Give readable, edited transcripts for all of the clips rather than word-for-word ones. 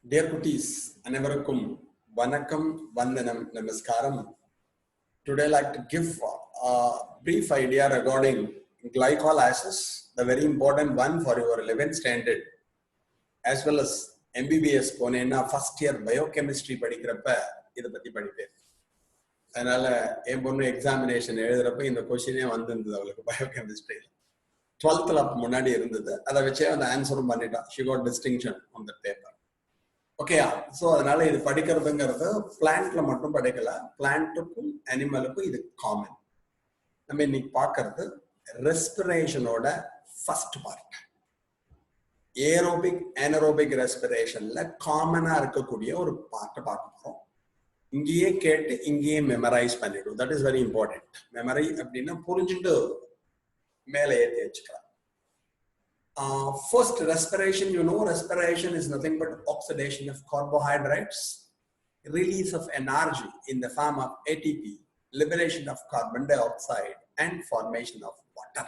Dear Kutis, Anavarakkum, Vanakam, Vandanam, Namaskaram. Today I'd like to give a brief idea regarding glycolysis, the very important one for your 11th standard, as well as MBBS Ponena first year biochemistry படிக்கிறப்ப இத பத்தி படிப்பேன். அதனால என் பொண்ணு examination எழுதுறப்ப இந்த கொஸ்டினே வந்திருந்தது அவளுக்கு biochemistry 12th முன்னாடி இருந்தது. அதை வச்சே அந்த ஆன்சரும் பண்ணிட்டான். She got distinction on the paper. ஓகேயா? ஸோ அதனால இது படிக்கிறதுங்கிறது பிளான்ட்ல மட்டும் படிக்கல, பிளான்ட்டுக்கும் அனிமலுக்கும் இது காமன். நம்ம இன்னைக்கு பார்க்கறது ரெஸ்பிரேஷனோட ஃபர்ஸ்ட் பார்ட். ஏரோபிக் அனரோபிக் ரெஸ்பிரேஷன்ல காமனா இருக்கக்கூடிய ஒரு பார்ட்டை பார்க்க போறோம். இங்கேயே கேட்டு இங்கேயே மெமரைஸ் பண்ணிடும். That is very important. Memory அப்படின்னா புரிஞ்சுட்டு மேலே ஏற்றி வச்சுக்கலாம். First, respiration, respiration is nothing but oxidation of carbohydrates, release of energy in the form of ATP, liberation of carbon dioxide, and formation of water.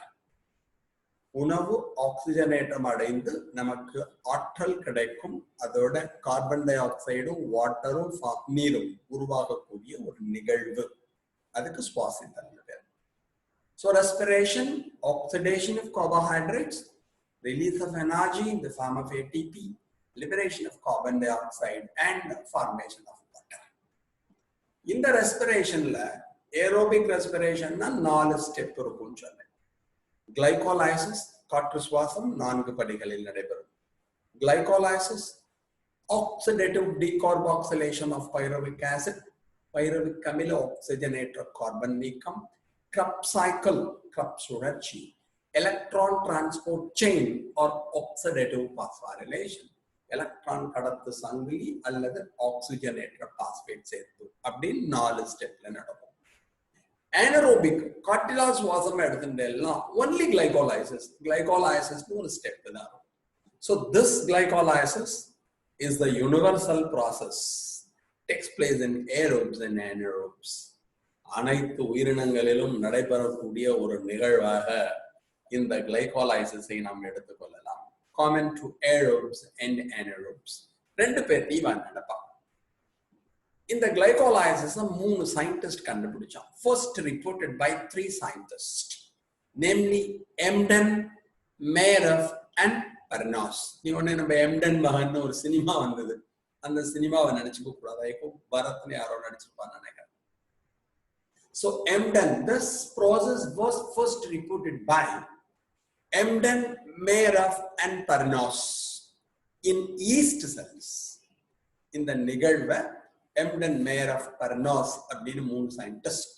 உணவு ஆக்சிஜனேற்றம் அடைந்து நமக்கு ஆற்றல் கிடைக்கும். அதோட கார்பன் டை ஆக்சைடும் வாட்டரும் நீரும் உருவாகக்கூடிய ஒரு நிகழ்வு. அதுக்கு சுவாசித்தல் பேர். So respiration, oxidation of carbohydrates, release of energy in the form of ATP, liberation of carbon dioxide, and formation of water. In the respiration, aerobic respiration na 4 step இருக்கும்னு சொன்னேன். Glycolysis, காற்று சுவாசம் 4 படிகளில் நடைபெறும். Glycolysis, oxidative decarboxylation of pyruvic acid, pyruvic அமில oxygenator carbon நீக்கம், Krebs cycle, Krebs சுழற்சி, electron transport chain or oxidative phosphorylation, electron கடத்து சங்கிலி அல்லது oxygenator phosphate சேர்ப்பு அப்படின்னு 4 ஸ்டெப்ல நடக்கும். anaerobic காற்றில்லா சுவாசம் எடுத்துட்டேன்னா only glycolysis ஒரு ஸ்டெப் தான். So this glycolysis is the universal process, takes place in aerobes and anaerobes. அனைத்து உயிரினங்களிலும் நடைபெறக்கூடிய ஒரு நிகழ்வாக இந்த கிளைகோலைசிஸை நாம் எடுத்துக்கொள்ளலாம். Common to aerobes and anaerobes. 2 பேர்த்தையும் நடப்பாங்க. இந்த கிளைகோலைசிஸ் 3 சயின்டிஸ்ட் கண்டுபிடிச்சான். First reported by 3 scientists, namely Emden, Meyer and Parnas. நீ உடனே நம்ம எம்டன் மகன் ஒரு சினிமா வந்தது, அந்த சினிமாவை நினைச்சுக்க கூடாது. இப்போ பரத்னு யாரோ நடிச்சிருப்பான்னு நினைக்கிறேன். So Emden, this process was first reported by Emden, Meyer and Parnas in yeast cells. In the நிகழ்வை Emden, Meyer, Parnas அப்படின்னு 3 சயின்டிஸ்ட்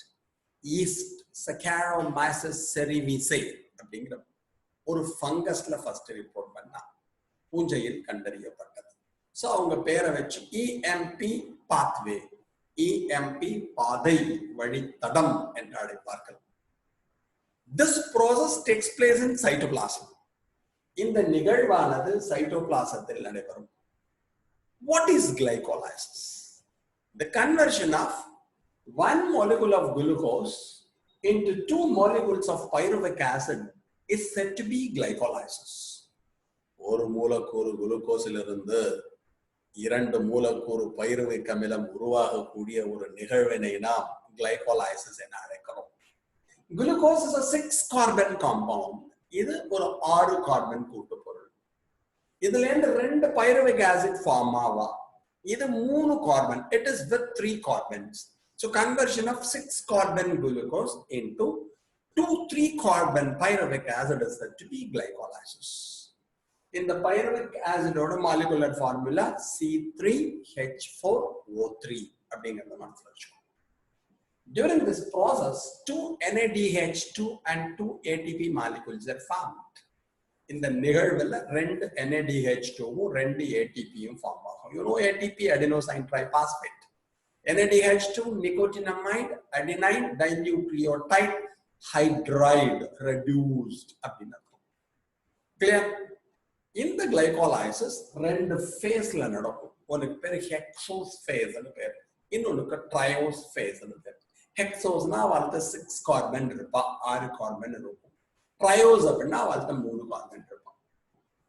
yeast Saccharomyces cerevisiae அப்படிங்கிற ஒரு ஃபங்கஸ்ல ஃபர்ஸ்ட் ரிப்போர்ட் பண்ணா, பூஞ்சையில் கண்டறியப்பட்டது. ஸோ அவங்க பேரை வச்சு EMP pathway, EMP பாதை வழித்தடம் என்று அழைப்பார்கள். This process takes place in cytoplasm. இந்த நிகழ்வானது சைட்டோபிளாசத்தில் நடைபெறும். What is glycolysis? The conversion of 1 molecule of glucose into 2 molecules of pyruvic acid is said to be glycolysis. ஒரு மூலக்கூறு குளுக்கோஸிலிருந்து 2 மூலக்கூறு பைருவிக் அமிலம் உருவாகக்கூடிய ஒரு நிகழ்வினை நாம் கிளைகோலைசிஸ் என அழைக்கிறோம். Glucose is a 6 carbon compound. இது ஒரு 6 கார்பன் கூட்டு பொருள். இதுல இருந்து 2 pyruvic acid ஃபார்ம் ஆவா. இது 3 carbon. It is with 3 carbons. So conversion of 6 carbon glucose into 2-3 carbon pyruvic acid is said to be glycolysis. In the pyruvic acid oda molecular formula C3H4O3 அப்படிங்கறத மனசுல வச்சுக்கோ. During this process, 2 NADH2 and 2 ATP molecules are formed. In the நிகழ்வில் 2 NADH2 2 ATPயும் form ஆகும். You know ATP, adenosine triphosphate. NADH2 nicotinamide adenine dinucleotide hydride reduced அப்படின்னு அர்த்தம். Clear? இந்த glycolysis 2 ஃபேஸ்ல நடக்கும். ஒன்னுக்கு பேர் ஹெக்ஸோஸ் ஃபேஸ்னு பேர், இன்னொன்னுக்கு ட்ரையோஸ் ஃபேஸ்னு பேர். ஹெக்ஸோஸ்னா அவள்கிட்ட 6 கார்பன் இருப்பா, 6 கார்பன் இருக்கும். ட்ரையோஸ் அப்படின்னா அவள்கிட்ட 3 கார்பன் இருப்பான்.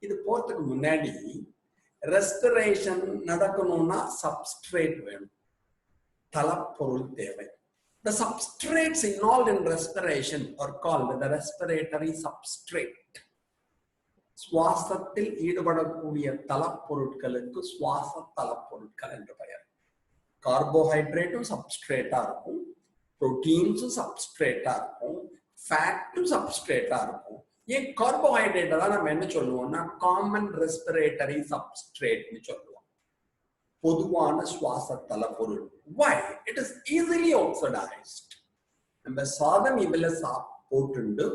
இது போறதுக்கு முன்னாடி respiration நடக்கணும்னா substrate வேணும், தலப்பொருள் தேவை. The substrates involved in respiration are called the respiratory substrate. சுவாசத்தில் ஈடுபடக்கூடிய தலப்பொருட்களுக்கு சுவாச தலப்பொருட்கள் என்று பெயர். கார்போஹைட்ரேட்டும் சப்ஸ்ட்ரேட்டா இருக்கும், புரோட்டீன்ஸும் சப்ஸ்ட்ரேட்டா இருக்கும், ஃபேட்டும் சப்ஸ்ட்ரேட்டா இருக்கும். ஏன் கார்போஹைட்ரேட்டை தான் நம்ம என்ன சொல்லுவோம்னா காமன் ரெஸ்பிரேட்டரி சப்ஸ்ட்ரேட்னு சொல்லுவோம், பொதுவான சுவாச தலப்பொருள். Why? It is easily oxidized. நம்ம சாதம் இவள போட்டுண்டு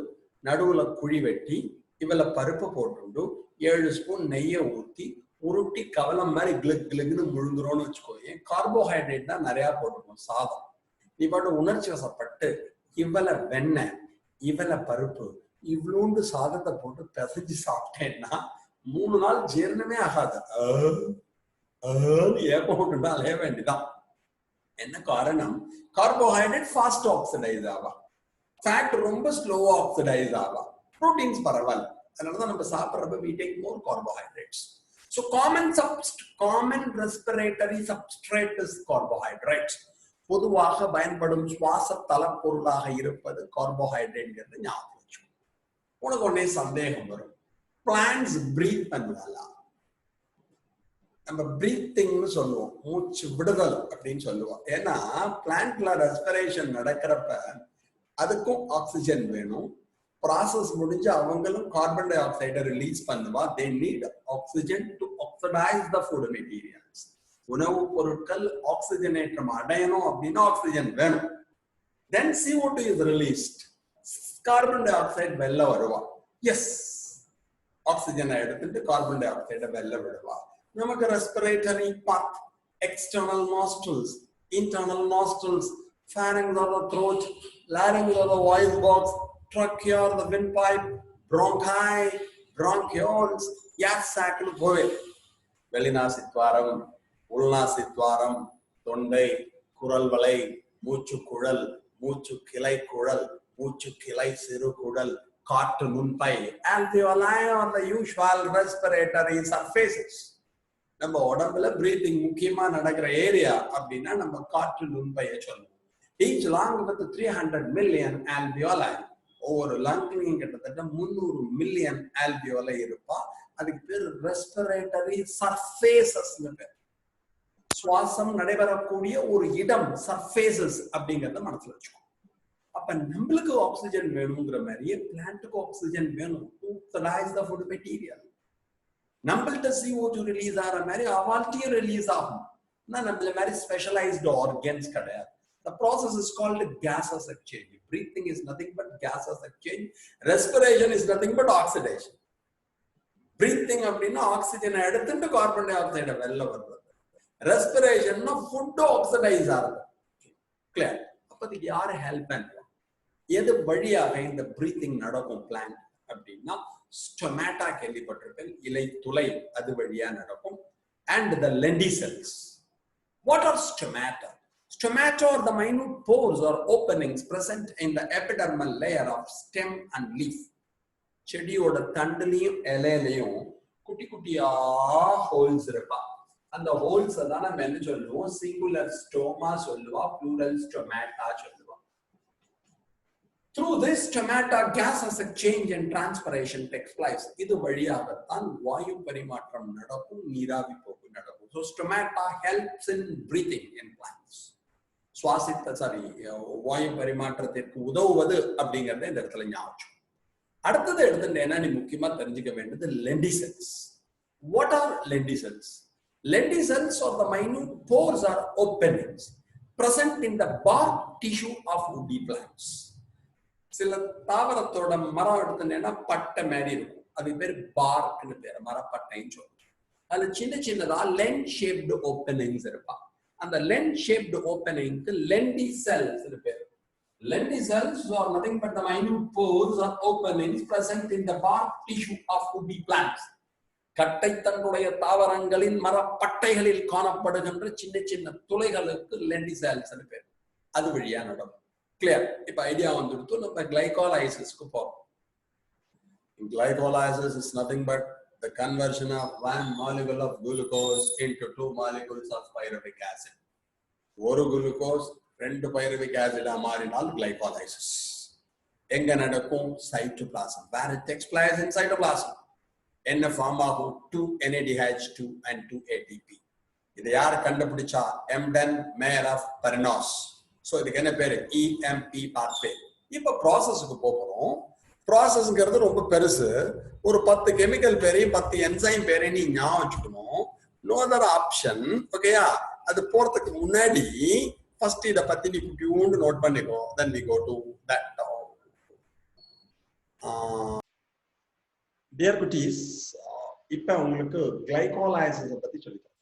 நடுவுல குழி வெட்டி இவள பருப்பு போட்டுண்டு 7 ஸ்பூன் நெய்யை ஊத்தி உருட்டி கவலம் மாதிரி கிளிக் கிளிக்னு முழுங்குறோம்னு வச்சுக்கோங்க. கார்போஹைட்ரேட் தான் நிறைய போட்டுருக்கோம் சாதம். நீ பாட்டு உணர்ச்சி வசப்பட்டு இவள வெண்ணெய் இவள பருப்பு இவ்வளோண்டு சாதத்தை போட்டு பிசைஞ்சு சாப்பிட்டேன்னா 3 நாள் ஜீரணமே ஆகாது. ஏப்பம் அலைய வேண்டிதான். என்ன காரணம்? கார்போஹைட்ரேட் ஃபாஸ்ட் ஆக்சிடைஸ் ஆவா, ஃபேட் ரொம்ப ஸ்லோவா ஆக்சிடைஸ் ஆவா, புரோட்டீன்ஸ் பரவாயில்ல. அதனாலதான் நம்ம சாப்பிட்றப்ப we take more carbohydrates. So common respiratory substrate is carbohydrates. பொதுவாக பயன்படும் சுவாச தலப்பொருளாக இருப்பது கார்போஹைட்ரேட். ஞாபகம் வச்சு உனக்கு ஒன்னே சந்தேகம் வரும், பிளான்ட்ஸ் பிரீத் பண்ணுவாங்களா? நம்ம பிரீத்திங்னு சொல்லுவோம், மூச்சு விடுதல் அப்படின்னு சொல்லுவோம். ஏன்னா பிளான்ட்ல ரெஸ்பிரேஷன் நடக்கிறப்ப அதுக்கும் ஆக்சிஜன் வேணும். ப்ராசஸ் முடிஞ்சு அவங்களும் கார்பன் டை ஆக்சைடை ரிலீஸ் பண்ணுவா. they need oxygen to oxidize the food materials. உணவுப் பொருட்கள் ஆக்சிஜனேற்றம் அடையணும் அப்படின்னா ஆக்சிஜன் வேணும். then CO2 is released. Carbon di oxide வெளில வருவா. எஸ், ஆக்சிஜனை எடுத்துட்டு கார்பன் டை ஆக்சைடை வெளில விடுவா. நமக்கு respiratory path, external nostrils, internal nostrils, pharynx or the throat, larynx or the voice box, trachea or the windpipe, bronchi, bronchioles, gas sac னு போவே. வெளிநாசித்வாரம், உள்நாசித்வாரம், தொண்டை, குரல் வளை, மூச்சு குழல், மூச்சு கிளை குழல், மூச்சு கிளை சிறு குழல், காற்று நுண்பை, alveoli are the usual respiratory surfaces. நம்ம உடம்புல பிரீத்திங் முக்கியமா நடக்கிற ஏரியா அப்படின்னா நம்ம காற்று நுண்பையை சொல்லுவோம். each lung with 300 million alveoli. ஒவ்வொரு லங்லையும் கிட்டத்தட்ட 300 மில்லியன் alveoli இருப்பா. அதுக்கு பேர் ரெஸ்பிரேட்டரி சர்ஃபேசஸ். சுவாசம் நடைபெறக்கூடிய ஒரு இடம் சர்ஃபேசஸ் அப்படிங்கறத மனசுல வச்சுக்கோ. அப்ப நம்மளுக்கு ஆக்சிஜன் வேணுங்கிற மாதிரியே பிளான்ட்டுக்கு ஆக்சிஜன் வேணும் to oxidize the food material. நம்மள்ட்ட CO2 ரிலீஸ் ஆகிற மாதிரி அவால்ட்டியும் ரிலீஸ் ஆகும். நம்மள மாதிரி ஸ்பெஷலைஸ்டு ஆர்கன்ஸ் கிடையாது. The process is called gaseous exchange. Breathing is nothing but gaseous exchange. Respiration is nothing but oxidation. Breathing அப்படின்னா ஆக்சிஜனை எடுத்துட்டு கார்பன் டை ஆக்சைடை வெளில வருது. ரெஸ்பிரேஷன்னா ஃபுட் ஆக்சிடைஸ் ஆகுது. கிளியர்? அப்ப இதுக்கு யாரு ஹெல்ப் பண்ணுவாங்க? எது வழியாக இந்த பிரீத்திங் நடக்கும் பிளான்ட் அப்படின்னா ஸ்டொமேட்டா கேள்விப்பட்டிருப்பேன், இலை துளை, அது வழியா நடக்கும். And the lenticels. What are stomata? Stomata are the minute pores or openings present in the epidermal layer of stem and leaf. செடியோட தண்டுலையும் இலையிலையும் குட்டி குட்டியா ஹோல்ஸ் இருப்பா. அந்த ஹோல்ஸ் தான் நம்ம என்ன சொல்லுவோம்? சிங்குலர் ஸ்டோமா சொல்லுவா, ப்ளூரல் ஸ்டொமேட்டா சொல்லுவா. Through this stomata, gases exchange and transpiration takes place. இது வழியாகத்தான் வாயு பரிமாற்றம் நடக்கும், நீராவி போக்கு நடக்கும். So stomata helps in breathing in plants. வாயு பரிமாற்றத்திற்கு உதவுவது அப்படிங்கறத இந்த இடத்துல ஞாபகம். அடுத்தது எடுத்துட்டேன்னா நீ முக்கியமா தெரிஞ்சுக்க வேண்டியது lenticels. What are lenticels? Lenticels are the minute pores or openings present in the bark tissue of woody plants. சில தாவரத்தோட மரம் எடுத்துட்டேன்னா பட்டை மாதிரி இருக்கும், அது பேர் பார்க்னு பேரு, மரப்பட்டைன்னு சொல்லுவோம். அதுல சின்ன சின்னதா லென்ட் ஷேப்டு ஓப்பனிங்ஸ் இருப்பா. அந்த லென்ட் ஷேப்டு ஓப்பனிங்க்கு lenticels பேரு. Lenticels are nothing but the minute pores or openings present in the bark tissue of woody plants. கட்டைத்தண்டுடைய தாவரங்களின் மரப்பட்டைகளில் காணப்படுகின்ற சின்ன சின்ன துளைகளுக்கு lenticels பேரு. அது வழியா நடக்கும். கிளியர்? இப்ப ஐடியா வந்துடுத்து. நம்ம கிளைகோலைசிஸ்க்கு போறோம். Glycolysis is nothing but the conversion of one molecule of glucose into two molecules of pyruvic acid. ஒரு glucose ரெண்டு pyruvic acid மாறினால் glycolysis. எங்க நடக்கும்? Cytoplasm, where it takes place in cytoplasm. என்ன ஃபார்ம் ஆகும்? 2 NADH2 and 2 ATP. இதை யார் கண்டுபிடிச்சா? Embden Meyer of Parnas. So இதுக்கு என்ன பேரு? EMP pathway. இப்போ ப்ராசஸ்க்கு போகிறோம். ப்ராசஸ்ங்கிறது ரொம்ப பெருசு. ஒரு 10 கெமிக்கல் பேரையும் 10 என்சைம் பேரையும் நீ ஞாபகம் வச்சுக்கணும். No other option. ஓகேயா? அது போறதுக்கு முன்னாடி ஃபர்ஸ்ட் இதை பத்தி நீ குட்டியூண்டு நோட் பண்ணிக்கோ. Then we go to that. Dear குட்டீஸ், இப்ப உங்களுக்கு கிளைகோலைசிஸை பத்தி சொல்லித்தரேன்.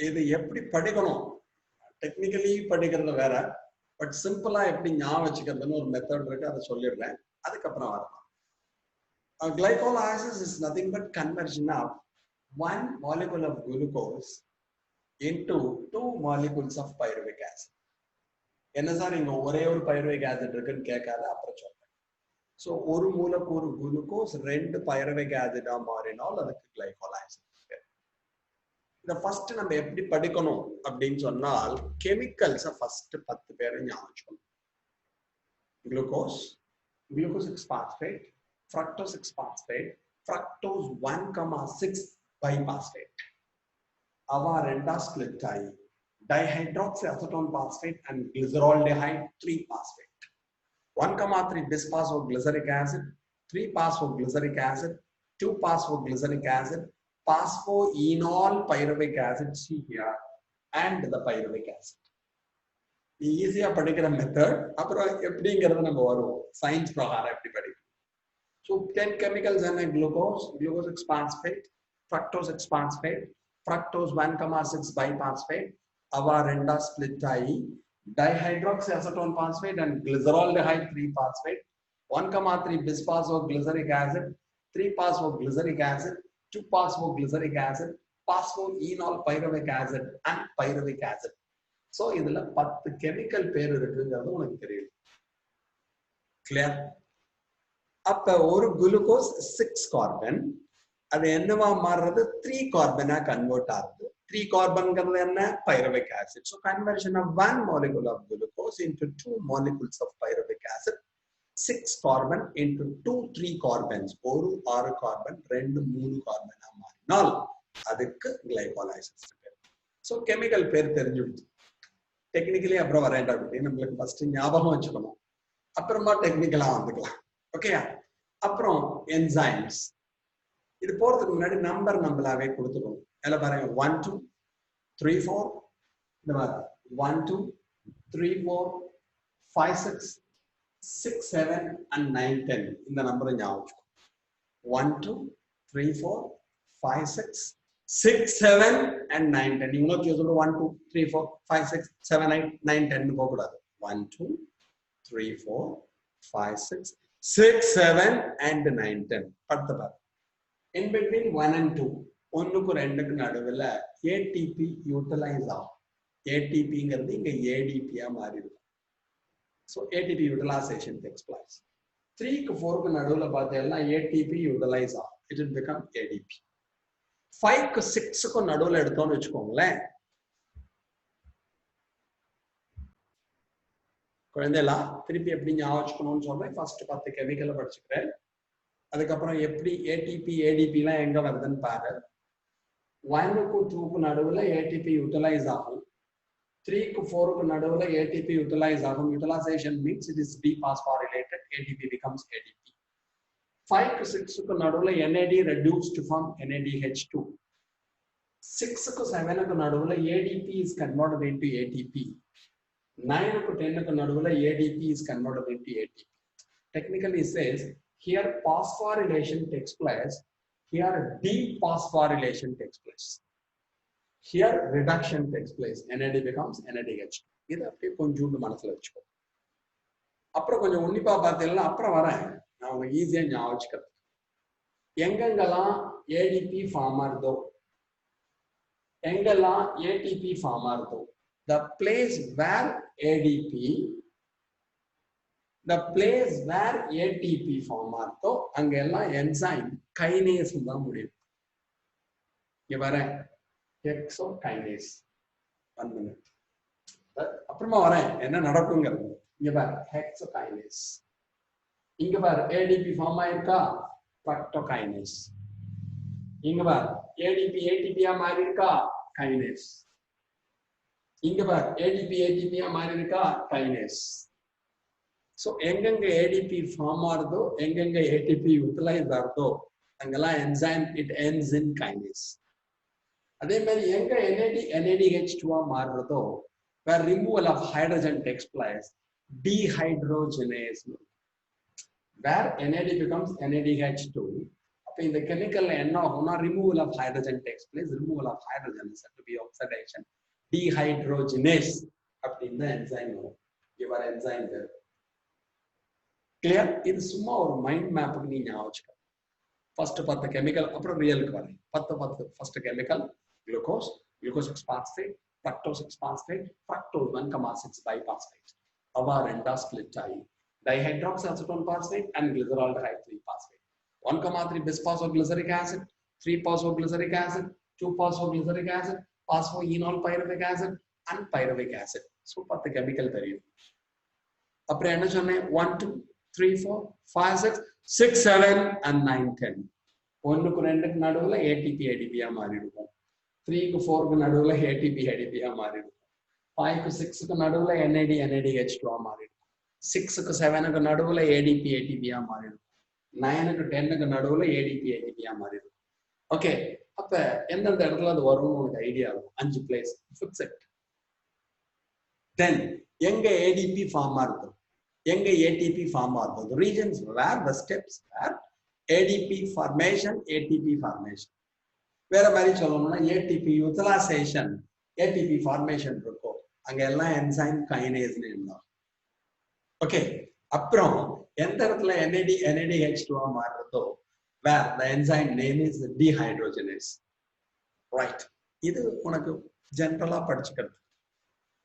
இது எப்படி படிக்கணும்? டெக்னிக்கலி படிக்கிறது வேற, பட் சிம்பிளா எப்படி ஞாபகம் வச்சுக்கிறதுன்னு ஒரு மெத்தட் இருக்கு, அதை சொல்லிடுறேன். அதுக்கப்புறம் வரலாம். Glycolysis is nothing but conversion of one molecule of glucose into two molecules of pyruvic acid. என்ன சார் இங்க ஒரே ஒரு pyruvic acid இருக்குன்னு கேட்காத, அப்புறம் சொல்றேன். ஸோ ஒரு மூலக்கூறு குளுக்கோஸ் ரெண்டு pyruvic acid மாறினால் அதுக்கு கிளைகோலைசிஸ். இதை ஃபர்ஸ்ட் நம்ம எப்படி படிக்கணும் அப்படின்னு சொன்னால், கெமிக்கல்ஸை ஃபர்ஸ்ட் 10 பேரை ஞாபகம் வச்சுக்கணும். Glucose, glucose 6-phosphate, fructose 6-phosphate, fructose 1,6 biphosphate. Ava renda split ஆகி dihydroxyacetone phosphate and glyceroldehyde 3-phosphate. 1,3 bisphosphoglyceric acid, 3-phosphoglyceric acid, 2-phosphoglyceric acid, phosphoenol pyruvic acid, see here, and the pyruvic acid. ஈஸியா படிக்கிற method. அப்புறம் எப்படிங்கிறது நம்ம வருவோம். Science பிரகாரம் எப்படி படிக்கணும். ஸோ 10 chemicals என்ன? Glucose, glucose 6-phosphate, fructose 6-phosphate, fructose 1,6 biphosphate, அவா ரெண்டா ஸ்பிளிட் ஆகி dihydroxyacetone phosphate and glyceroldehyde 3-phosphate, 1,3 bisphosphoglyceric acid, 3-phosphoglyceric acid, 2-phosphoglyceric acid, phosphoenol pyruvic acid and pyruvic acid. So இதுல 10 கெமிக்கல் பேர் இருக்குங்கிறது உனக்கு தெரியும். கிளியர்? அப்ப ஒரு குளுக்கோஸ் 6 கார்பன், அது என்னவா மாறுறது? 3 கார்பனா கன்வெர்ட் ஆகுது. 3 கார்பன்ங்கிறது என்ன? pyruvic acid. So conversion of one molecule of glucose into 2 molecules of pyruvic acid. 6 carbon into 2 3 carbons. ஒரு 6 கார்பன் 2 3 கார்பனா மாறினால் அதுக்கு கிளைகோலைசிஸ். ஸோ கெமிக்கல் பேர் தெரிஞ்சுடுச்சு. டெக்னிக்கலி அப்புறம் வரேன்டா, நம்மளுக்கு ஃபர்ஸ்ட் ஞாபகம் வச்சுக்கணும், அப்புறமா டெக்னிக்கலா வந்துக்கலாம். ஓகே? அப்புறம் என்சைம்ஸ். இது போறதுக்கு முன்னாடி நம்பர் நம்மளாவே கொடுத்துக்கணும். அதில் பாருங்க 1 2 3 4, இந்த மாதிரி 1 2 3 4 5 6 6 7 and 9 10. இந்த நம்பரை ஞாபகம் வச்சுக்கணும். 1 2 3 4 5 6 6 7 and 9 10. நீங்க நோக்கி சொல்லுங்க 1 2 3 4 5 6 7 8 9 10 போக கூடாது. 1 2 3 4 5 6 6 7 and 9 10. அடுத்த பாரு. In between 1 and 2, ஒன்னுக்கு ரெண்டுக்கு நடுவில் ATP யூட்டிலைஸ் ஆகும். ATPங்கிறது இங்க ADP-ஆ மாறி இருக்கும். So ATP utilization takes place. 3க்கு 4க்கு நடுவில் பார்த்தீங்கன்னா ATP யூட்டிலைஸ் ஆகும். It will become ADP. 5க்கு 6க்கும் நடுவில் எடுத்தோம்னு வச்சுக்கோங்களேன். குழந்தைகளா, திருப்பி எப்படி ஞாபகம் வச்சுக்கணும்னு சொல்றேன். ஃபர்ஸ்ட் 10 கெமிக்கலை படிச்சுக்கிறேன். அதுக்கப்புறம் எப்படி ATP ADP எல்லாம் எங்க வருதுன்னு பாரு. 1க்கும் 2க்கும் நடுவில் ATP யூட்டிலைஸ் ஆகும். 3க்கு 4க்கு நடுவில் ATP யூட்டிலைஸ் ஆகும். Utilisation means it is dephosphorylated. ATP becomes ADP. 5க்கு 6க்கு நடுவில் NAD reduced to form NADH2. 6க்கு 7க்கு நடுவில் ADP is converted into ATP. 9க்கு 10க்கு நடுவில் ADP is converted into ATP. Technically it says here phosphorylation takes place, here dephosphorylation takes place, here reduction takes place. NAD becomes NADH2. இதை அப்படியே கொஞ்சோண்டு மனசுல வச்சுக்கோ. அப்புறம் கொஞ்சம் உன்னிப்பா பார்த்தீங்கன்னா அப்புறம் வரேன், நான் உங்களுக்கு ஈஸியா ஞாபகம் வச்சுக்கிறது. எங்கெங்கெல்லாம் ADP ஃபார்ம் ஆகுதோ, எங்கெல்லாம் ATP ஃபார்ம் ஆகுதோ, the place where ADP the place where ATP form ஆகுதோ அங்க எல்லாம் enzyme kinase தான் முடியும். இங்க வரேன் hexokinase 1 minute. அப்புறமா வரேன் என்ன நடக்குங்கிறது. இங்க பாரு hexokinase. இங்க பாரு ADP ஃபார்ம் ஆயிருக்கா fructokinase. இங்க பாரு ADP ATP ஆ மாறி இருக்கா kinase. இங்க பாரு ADP ATP ஆ மாறி இருக்கா kinase. So எங்கெங்க ADP ஃபார்ம் ஆகுதோ எங்கெங்க ATP யூட்டிலைஸ் ஆகுதோ அங்கெல்லாம் enzyme it ends in kinase. அதே மாதிரி எங்க NADH2 ஆ மாறுறதோ where removal of hydrogen takes place dehydrogenase. Where NAD becomes NADH2 அப்ப இந்த கெமிக்கல்ல என்ன ஆகும்னா removal of hydrogen takes place. Removal of hydrogen is said to be oxidation. Dehydrogenase அப்படின்ற enzyme வரும். இவர் enzyme பேர். Clear? இது சும்மா ஒரு மைண்ட் மேப்புக்கு நீ ஞாபகம் வச்சுக்க. ஃபர்ஸ்ட் 10 கெமிக்கல் அப்புறம் ரியலுக்கு வரேன். 10 first chemical glucose, glucose 6 phosphate, fructose 6 phosphate, fructose 1,6 bisphosphate. அவா ரெண்டா ஸ்ப்ளிட் ஆகி dihydroxy phosphate and glyceraldehyde 3 phosphate. 1,3 bisphosphoglyceric acid, 3 phosphoglyceric acid, 2 phosphoglyceric acid, phosphoenol pyruvic acid and pyruvic acid. So 10 chemical தெரியும். அப்புறம் என்ன சொன்னேன் 1 2 3 4 5 6 6 7 and 9 10. 1 க்கு 2 க்கு நடுவுல ATP ADP ஆ மாறி இருக்கும். 3 க்கு 4 க்கு நடுவுல ATP ADP ஆ மாறி இருக்கும். 5 க்கு 6 க்கு நடுவுல NAD NADH2 ஆ மாறி இருக்கும். 6 க்கு 7 க்கு நடுவுல ADP ATP ஆ மாறி இருக்கும். 9 க்கு 10 க்கு நடுவுல ADP ATP ஆ மாறி இருக்கும். ஓகே, அப்ப எந்தெந்த இடத்துல அது வரும்னு உங்களுக்கு ஐடியா இருக்கும். 5 பிளேஸ் ஃபிக்ஸ் இட். தென் எங்க ADP ஃபார்ம் ஆகுது எங்க ATP ஃபார்ம் ஆகுது, the regions where the steps where ADP formation ATP formation. வேற மாதிரி சொல்லணும்னா ATP utilization ATP formation இருக்கும். அங்க எல்லாம் enzyme kinase னு இருந்தாங்க. ஓகே, அப்புறம் எந்த இடத்துல NADH2 ஆ மாறுறதோ where the enzyme name is dehydrogenase. Right, இது உனக்கு ஜெனரலா படிச்சுக்கிறது.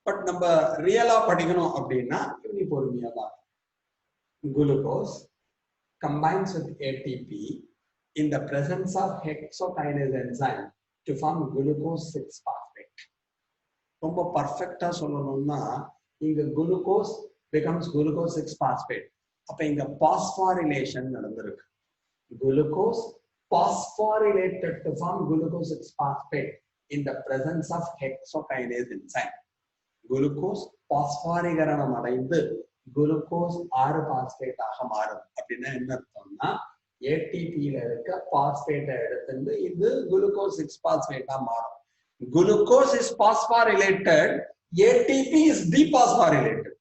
பட் நம்ம ரியலா படிக்கணும் அப்படின்னா நீ பொறுமையா தான். Glucose combines with ATP in the presence of hexokinase enzyme to form glucose 6 phosphate. ரொம்ப பர்ஃபெக்டா சொல்லணும்னா இங்க glucose becomes glucose 6 phosphate. அப்ப இங்க phosphorylation நடந்திருக்கு. Glucose phosphorylated to form glucose 6 phosphate in the presence of hexokinase enzyme. Glucose பாஸ்பாரிகரணம் அடைந்து glucose 6 phosphate ஆக மாறும். அப்படின்னா என்ன அர்த்தம்னா ஏடிபியில இருக்க பாஸ்பேட்டை எடுத்து இது குளுக்கோஸ் 6 பாஸ்பேட்டா மாறும். Glucose is phosphorylated, ATP is dephosphorylated.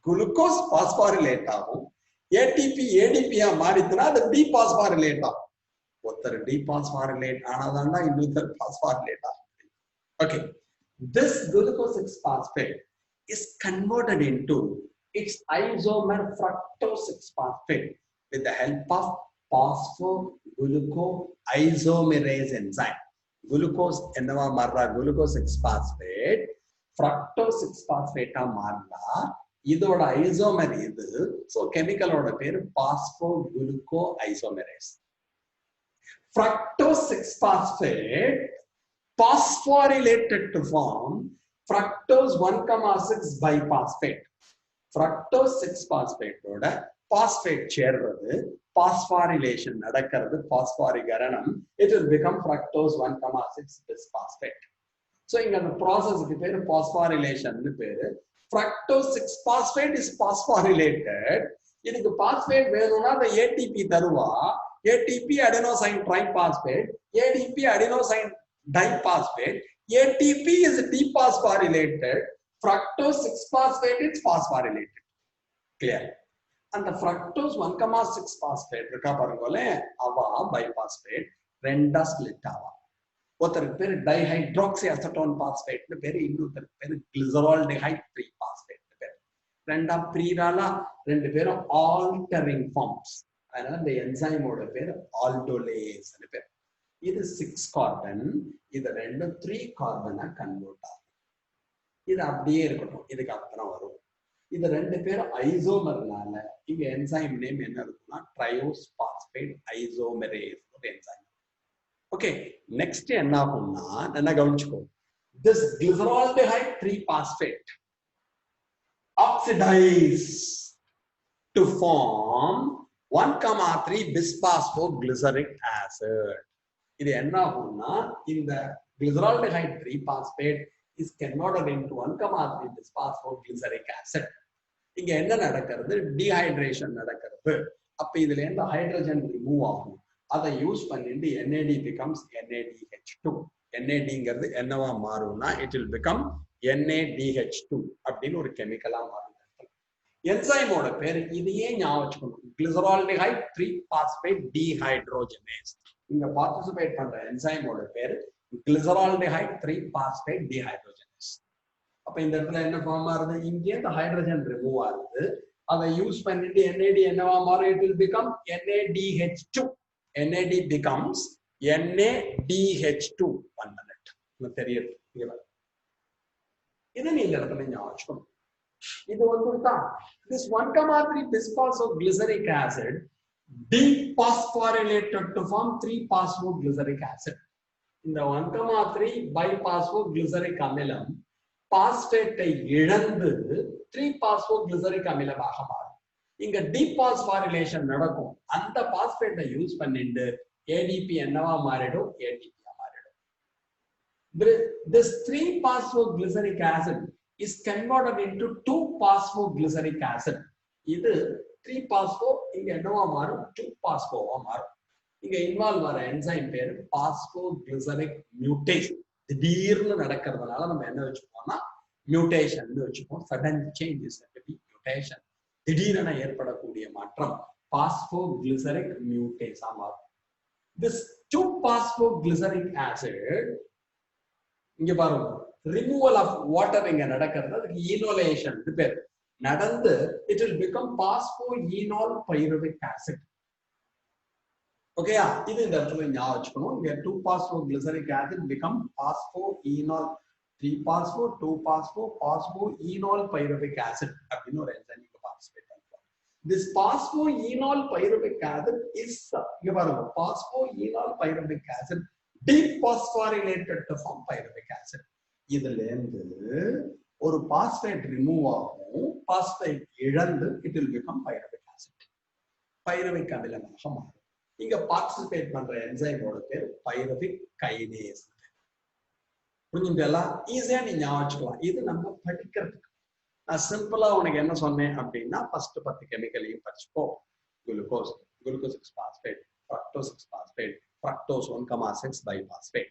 Glucose phosphorylate ஆகும், ஏடிபி ஏடிபியா மாறிச்சுன்னா அது டீபாஸ்பாரிலேட் ஆகும். ஒருத்தர் டீபாஸ்பாரிலேட் ஆனாதான் இன்னொருத்தர் பாஸ்பாரிலேட் ஆகும். Okay, this glucose 6 phosphate is converted into its isomer fructose 6 phosphate with the help of phosphoglucoisomerase enzyme. Glucose என்னவா மாறுறா, glucose 6 phosphate fructose 6 phosphate ஆ மாறுறா. இதோட isomer இது. So கெமிக்கலோட பேரு phosphoglucoisomerase. Fructose 6 phosphate phosphorylated to form fructose 1,6 biphosphate. Fructose 6 phosphate ஓட phosphate சேர்றது, phosphorylation நடக்கிறது, phosphorigranum, it will become fructose 1,6 bisphosphate. So இங்க அந்த ப்ராசஸ்க்கு பேரு phosphorylation னு பேரு. Fructose 6 phosphate is phosphorylated. இதுக்கு phosphate வேணும்னா அந்த ATP தருவா. ATP adenosine triphosphate, ADP adenosine diphosphate, ATP is dephosphorylated, fructose 6 phosphate is phosphorylated. Clear? And the fructose 1,6 phosphate இருக்கா பாருங்களே, அவா biphosphate ரெண்டா ஸ்ப்ளிட் ஆவா. ஒருத்தருக்கு பேரு டைஹைட்ராக்சி அசட்டோன் பாஸ்பேட் பேரு, இன்னொருத்தருக்கு பேரு கிளிசரால்டிஹைட் 3 பாஸ்பேட் பேரு. ரெண்டா பிரிராலா, ரெண்டு பேரும் ஆல்டரிங் ஃபார்ம்ஸ். அதனால இந்த என்சைமோட பேரு ஆல்டோலேஸ் பேரு. இது 6 கார்பன், இது ரெண்டும் 3 கார்பனா கன்வெர்ட் ஆகும். இது அப்படியே இருக்கட்டும், இதுக்கு அப்புறம் வரும். இது ரெண்டு பேர் ஐசோமர்னால இங்க என்சைம் நேம் என்ன இருக்குன்னா ட்ரையோஸ் பாஸ்பேட் ஐசோமெரேஸ் ஒரு என்சைம். ஓகே, நெக்ஸ்ட் என்ன ஆகும்னா என்ன கவனிச்சுக்கோ, this glyceraldehyde 3-phosphate oxidize to form 1,3 bisphosphoglyceric acid. இது என்ன ஆகும்னா இந்த glyceraldehyde 3-phosphate is converted into 1,3 bisphosphoglyceric acid. இங்க என்ன நடக்கிறது, டீஹைட்ரேஷன் நடக்கிறது. அப்ப இதுல இருந்து ஹைட்ரஜன் ரிமூவ் ஆகும். அதை யூஸ் பண்ணிட்டு NAD becomes NADH2. NADங்கிறது என்னவா மாறும்னா it will become NADH2 அப்படின்னு ஒரு கெமிக்கலா மாறும். என்சைமோட பேர் இதையே ஞாபகம் வச்சுக்கணும், glyceraldehyde 3-phosphate dehydrogenase. இங்க பார்ட்டிசிபேட் பண்ற என்சைமோட பேர் glyceraldehyde 3-phosphate dehydrogenase. அப்ப இந்த இடத்துல என்ன ஃபார்ம் ஆகுது, இங்கே இந்த ஹைட்ரஜன் ரிமூவ் ஆகுது. அதை யூஸ் பண்ணிட்டு NAD என்னவா மாறும், it will become NADH2. NAD becomes NADH2. 1 minute. தெரியுது, இதை நீ இந்த இடத்துல ஞாபகம் வச்சுக்கணும். இது வந்துதான் this 1,3 bisphosphoglyceric acid dephosphorylated to form 3-phosphoglyceric acid. இந்த 1,3 biphosphoglyceric அமிலம் பாஸ்பேட்டை இழந்து 3-phosphoglyceric அமிலமாக மாறும். இங்க டீபாஸ்பாரிலேஷன் நடக்கும். அந்த பாஸ்பேட்டை யூஸ் பண்ணிட்டு ADP என்னவா மாறிடும், ATP மாறிடும். This 3-phosphoglyceric acid is converted into 2-phosphoglyceric acid. இது 3-phospho இங்க என்னவா மாறும், 2-phosphoவா மாறும். இங்க இன்வால்வ் ஆற என்சைம் பேரு பாஸ்போகிளிசரிக் மியூட்டேஸ். திடீர்னு நடக்கிறதுனால நம்ம என்ன வச்சுப்போம்னா மியூட்டேஷன் வச்சுப்போம். சடன் சேஞ்சஸ் மியூட்டேஷன், திடீரென ஏற்படக்கூடிய மாற்றம் பாஸ்போகிளிசரிக் மியூட்டேஸா மாறும். This 2-phosphoglyceric acid இங்க பாருங்க, ரிமூவல் ஆஃப் வாட்டர் இங்க நடக்கிறது, அதுக்கு ஈனோலேஷன் பேர் நடந்து it will become phosphoenol pyruvic acid. ஓகேயா, இது இந்த இடத்துல ஞாபகம் வச்சுக்கணும். இங்க 2-phosphoglyceric acid become phosphoenol 3-phospho 2-phospho phosphoenol pyruvic acid அப்படின்னு ஒரு என்சைம் பார்ட்டிசிபேட் பண்ணுவோம். This phosphoenol pyruvic acid is இங்க பாருங்க, phosphoenol pyruvic acid dephosphorylated to form pyruvic acid. இதுல இருந்து ஒரு பாஸ்பேட் ரிமூவ் ஆகும், பாஸ்பேட் இழந்து it will become pyruvic acid. Pyruvic அமிலமாக மாறும். இங்க பார்ட்டிசிபேட் பண்ற என்சைமோட பேர் பைருவிக் கைனேஸ். புரிஞ்சுட்டெல்லாம் ஈஸியா நீ ஞாபகம் வச்சுக்கலாம். இது நம்ம படிக்கிறதுக்கு நான் சிம்பிளா உனக்கு என்ன சொன்னேன் அப்படின்னா, ஃபர்ஸ்ட் 10 கெமிக்கலையும் படிச்சுக்கோ. Glucose, glucose six phosphate, fructose six phosphate, fructose 1,6 bisphosphate.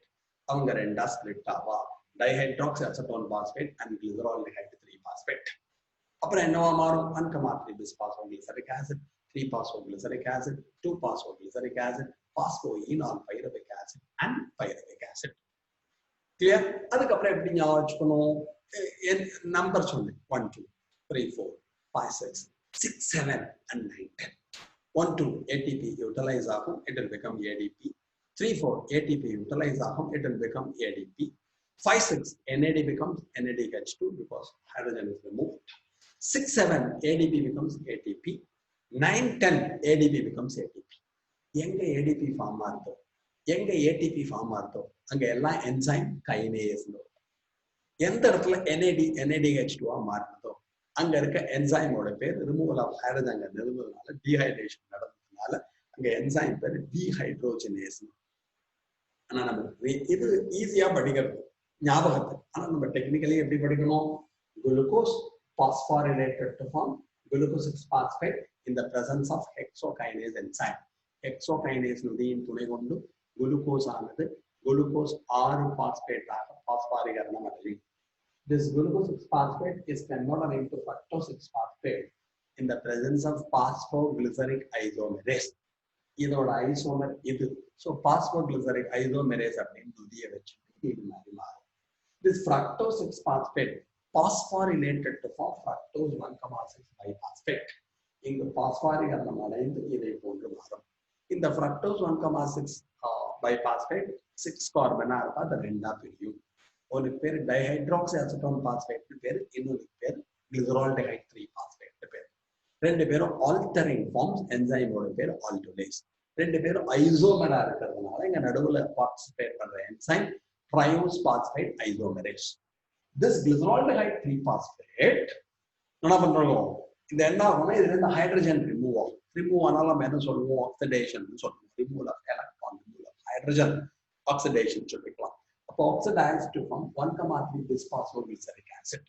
அவங்க ரெண்டா ஸ்பிளிட் ஆவா, dihydroxy acetone phosphate and glyceraldehyde three phosphate. அப்புறம் என்னவா மாறும், 1,3 bisphosphoglyceric acid, 3-phosphoglyceric acid, 2-phosphoglyceric acid, phosphoenol pyruvic acid and pyruvic acid. Clear? அதுக்கப்புறம் எப்படி ஞாபகம் வச்சுக்கணும், நம்பர் சொன்னேன் 1 2 3 4 5 6 6 7 and 9 10. 1 2 ATP utilize ஆகும், it will become ADP. 3 4 ATP utilize ஆகும், it will become ADP. 5 6 NAD becomes NADH2 because hydrogen is removed. 6 7 ADP becomes ATP. 9 10 ADP becomes ATP. எங்க ADP form ஆகுதோ, எங்க ATP ஃபார்ம் ஆகுதோ அங்க எல்லாம் enzyme kinase. எந்த இடத்துல NADH2 மாறுதோ அங்க இருக்க என்சைமோட பேர் ரிமூவல் ஆஃப் ஹைட்ரஜன் அங்க நிறுவனதுனால டீஹைட்ரேஷன் நடந்ததுனால அங்க என்சைம் பேர் டீஹைட்ரோஜனேஸ். ஆனா நம்ம இது ஈஸியா படிக்கிறது ஞாபகத்துக்கு. ஆனா நம்ம டெக்னிக்கலி எப்படி படிக்கணும், glucose phosphorylated to form glucose 6-phosphate in the presence of hexokinase enzyme. Hexokinase நொதியின் துணை கொண்டு குளுக்கோஸ் ஆனது குளுக்கோஸ் 6-பாஸ்பேட் ஆக பாஸ்பாரிகரணம் அடையும். This glucose 6-phosphate is converted into fructose 6-phosphate in the presence of phosphoglyceric isomerase. இதோட ஐசோமர் இது. So phosphoglyceric isomerase அப்படின்னு நொதியை வச்சு இது மாதிரி மாறும். This fructose 6-phosphate phosphorylated to form fructose 1,6 biphosphate. இங்கு பாஸ்பாரிகரணம் அடைந்து இதை போன்று மாறும். இந்த fructose 1,6 biphosphate 6 கார்பனா இருப்பா, அது ரெண்டா பிரியும். ஒரு பேர் டைஹைட்ராக்சி அசட்டோன் பாஸ்பேட் பேர், இன்னொரு பேர் glyceraldehyde 3 phosphate பேர். ரெண்டு பேரும் altering forms enzyme ஓட பேர் aldolase. ரெண்டு பேரும் ஐசோமரா இருக்கிறதுனால இங்க நடுவுல பார்ட்டிசிபேட் பண்ற enzyme triose phosphate isomerase. This glyceraldehyde 3 phosphate என்ன பண்றோம், இந்த என்ன ஆகும்னா இதுல இருந்து ஹைட்ரஜன் ரிமூவ் ஆனாலும் நம்ம என்ன சொல்லுவோம், ஆக்சிடேஷன் சொல்லுவோம். Removal of electron, removal of hydrogen, oxidation சொல்லிக்கலாம். அப்போ oxidise to form 1,3 bisphosphogyl acid.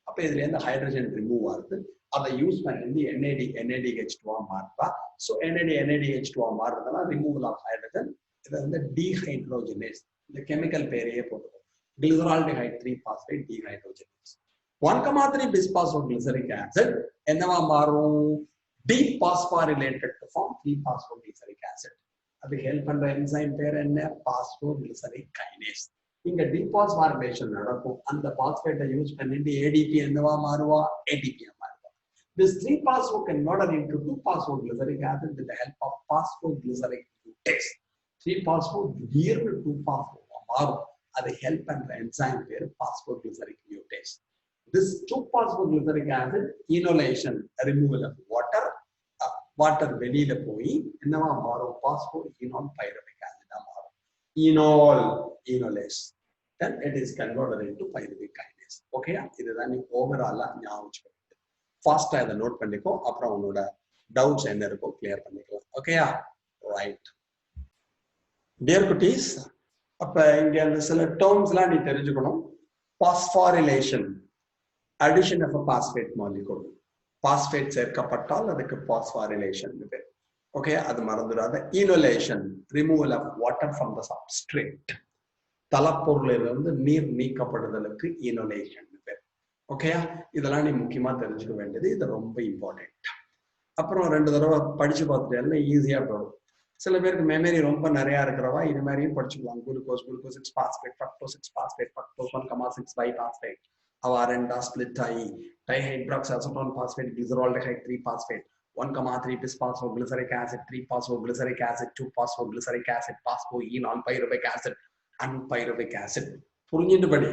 அப்போ இதுல இருந்து ஹைட்ரஜன் ரிமூவ் ஆகுது. அதை யூஸ் பண்ணி NADH2 மாறுறா. ஸோ NADH2 மாறுறதுனா ரிமூவல் ஆஃப் ஹைட்ரஜன். இதை வந்து டீஹைட்ரோஜனேஸ், இந்த கெமிக்கல் பேரையே போட்டுருக்கோம், glyceraldehyde 3 phosphate dehydrogenase. 1,3 bisphosphogyl acid என்னவா மாறும், dephosphorylate to form 3-phosphogyl acid. அது ஹெல்ப் பண்ற என்சைம் பேர் என்ன, பாஸ்போகிளிசரிக் கைனேஸ். இங்க dephosphorylation நடக்கும். அந்த பாஸ்பேட்டை யூஸ் பண்ணிட்டு ADP என்னவா மாறுவா, ATP மாறுவா. This 3-phospho converted into 2-phosphoglyceric acid with the help of phosphoglyceric mutase. 3-phospho திடீர்னு 2-phospho மாறும். அது ஹெல்ப் பண்ற என்சைம் பேர் phosphoglyceric mutase. This 2-phosphoglyceric acid enolation, removal of water வெளியில போய் என்னவா மாறும், பாஸ்போ ஈனால் பைருவிக் ஆசிடா மாறும். enolase. Then it is converted into pyruvic kinase. Okay, இதுதான் நீ ஓவராலா ஞாபகம் வச்சுக்கணும். ஃபாஸ்டா இதை நோட் பண்ணிக்கோ, அப்புறம் உன்னோட டவுட்ஸ் என்ன இருக்கோ கிளியர் பண்ணிக்கலாம். ஓகேயா, ரைட் டியர் குட்டீஸ். அப்ப இங்க அந்த சில டேர்ம்ஸ்லாம் நீ தெரிஞ்சுக்கணும். Phosphorylation, addition of a phosphate molecule. Phosphate சேர்க்கப்பட்டால் அதுக்கு பாஸ்பாரிலேஷன் பேர். ஓகே, அது மறந்துடாத. Enolation, removal of water from the substrate. தலப்பொருளிலிருந்து நீர் நீக்கப்படுதலுக்கு ஈனோலேஷன் பேர். ஓகேயா, இதெல்லாம் நீ முக்கியமா தெரிஞ்சுக்க வேண்டியது. இது ரொம்ப இம்பார்ட்டன்ட். அப்புறம் 2 தடவை படிச்சு பார்த்துட்டு ஈஸியா போகும். சில பேருக்கு மெமரி ரொம்ப நிறைய இருக்கிறவா இது மாதிரியும் படிச்சுக்கலாம். Glucose 6 phosphate, fructose 6 phosphate, fructose 1,6 bisphosphate. அவ 2 ஸ்பிளிட் ஆகி டைஹைட்ராக்சிஅசெட்டோன் phosphate, glyceraldehyde 3 phosphate, 1,3 bisphosphogyl acid, 3-phosphoglyceric acid, 2-phosphoglyceric acid, phosphoenol pyruvic acid, and pyruvic acid. புரிஞ்சிட்டு படி,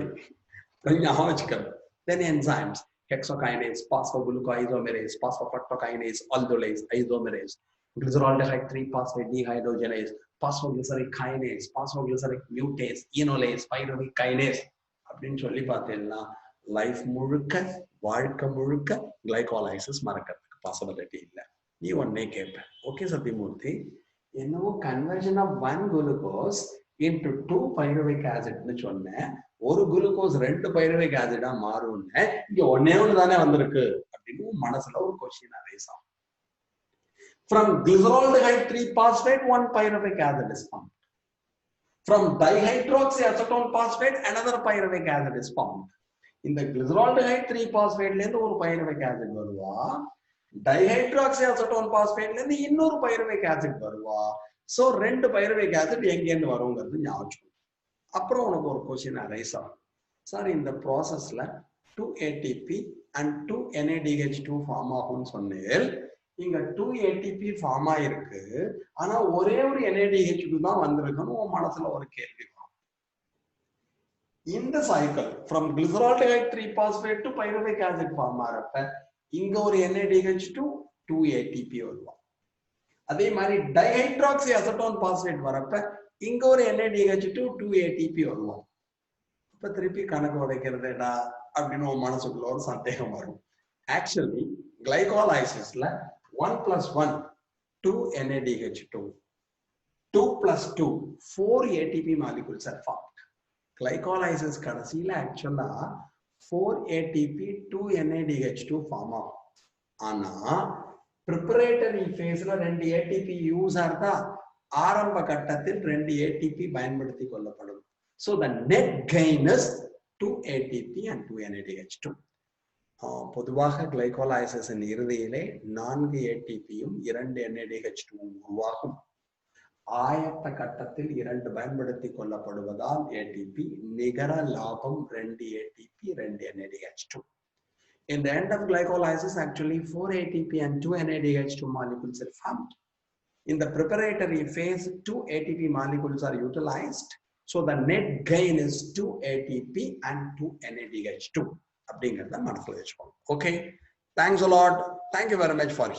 ஞாபகம் வச்சுக்கணும். Then enzymes, hexokinase, phosphoglucoisomerase, phosphofructokinase, aldolase, isomerase, glyceraldehyde 3 phosphate dehydrogenase, phosphoglyceric kinase, phosphoglyceric mutase, enolase, pyruvic kinase அப்படின்னு சொல்லி பார்த்தீங்கன்னா life முழுக்க, வாழ்க்கை முழுக்க கிளைகாலைசிஸ் மறக்கிறதுக்கு பாசிபிலிட்டி இல்லை. நீ ஒன்னே கேட்ப, ஓகே சத்தியமூர்த்தி, என்னவோ conversion of 1 glucose into 2 pyruvic acidன்னு சொன்னேன், ஒரு குளுக்கோஸ் 2 pyruvic acidா மாறும்னு இங்க ஒன்னே ஒன்று தானே வந்திருக்கு அப்படின்னு மனசுல ஒரு கொஸ்டின் அரைஸ் ஆகும். From glyceraldehyde 3 phosphate 1 pyruvic acid is formed. From dihydroxyacetone phosphate another pyruvic acid is formed. இந்த glyceraldehyde 3 phosphate ல இருந்து ஒரு pyruvic acid வருவா, dihydroxyacetone phosphate ல இருந்து இன்னொரு pyruvic acid வருவா. சோ 2 pyruvic acid எங்க இருந்து வரும்ங்கிறது ஞாபகம். அப்புறம் உனக்கு ஒரு क्वेश्चन அரைஸ் ஆகும், சார் இந்த ப்ராசஸ்ல 2 ATP and 2 NADH2 ஃபார்ம் ஆகும்னு சொன்னேன். இங்க 2 ATP ஃபார்ம் ஆயிருக்கு, ஆனா ஒரே ஒரு NADH2 தான் வந்திருக்குன்னு உன் மனசுல ஒரு கேள்வி வரும். இந்த cycle from glyceraldehyde 3 phosphate to pyruvic acid form ஆறப்ப இங்க ஒரு NADH2 2 ATP வருவா. அதே மாதிரி dihydroxyacetone phosphate வரப்ப இங்க ஒரு NADH2 2 ATP வருவா. இப்ப திருப்பி கணக்கு உடைக்கிறதுடா அப்படின்னு உன் மனசுக்குள்ள ஒரு சந்தேகம் வரும். Actually கிளைகாலைசிஸ்ல 1 + 1 2 NADH2, 2 + 2 4 ATP molecules are formed. Glycolysis கடைசியில ஆக்சுவலா 4 ATP 2 NADH2 ஃபார்ம் ஆகும். ஆனா ப்ரிப்பரேட்டரி ஃபேஸ்ல 2 ATP யூஸ் ஆகுதா, ஆரம்ப கட்டத்தில் 2 ATP பயன்படுத்தி கொள்ளப்படும். So the net gain is 2 ATP and 2 NADH2. பொதுவாக கிளைகோலைசிஸின் இறுதியிலே 4 ATPயும் 2 NADH2 உருவாகும். ஆயத்த கட்டத்தில் 2 பயன்படுத்தி கொள்ளப்படுவதால் ATP, நிகர லாபம் 2 ATP 2 NADH2. In the end of glycolysis, actually 4 ATP and 2 NADH2 molecules are formed. In the preparatory phase, 2 ATP molecules are utilized. So the net gain is 2 ATP and 2 NADH2. அப்படிங்கிறத மனசுல வச்சுக்கோங்க. Okay, thanks a lot. Thank you very much for